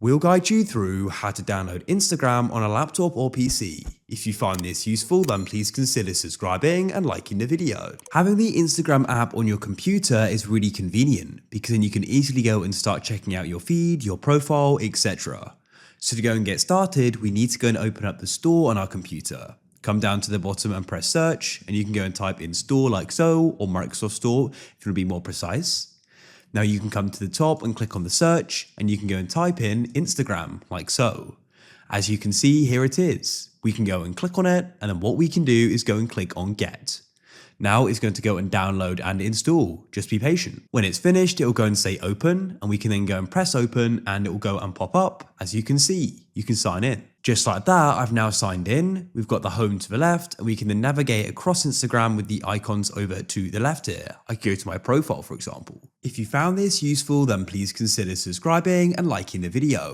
We'll guide you through how to download Instagram on a laptop or PC. If you find this useful, then please consider subscribing and liking the video. Having the Instagram app on your computer is really convenient because then you can easily go and start checking out your feed, your profile, etc. So to go and get started, we need to go and open up the store on our computer. Come down to the bottom and press search, and you can go and type in store like so, or Microsoft Store if you want to be more precise. Now you can come to the top and click on the search, and you can go and type in Instagram like so. As you can see, here it is. We can go and click on it, and then what we can do is go and click on get. Now it's going to go and download and install. Just be patient. When it's finished, it will go and say open, and we can then go and press open, and it will go and pop up. As you can see, you can sign in. Just like that, I've now signed in. We've got the home to the left, and we can then navigate across Instagram with the icons over to the left here. I can go to my profile, for example. If you found this useful, then please consider subscribing and liking the video.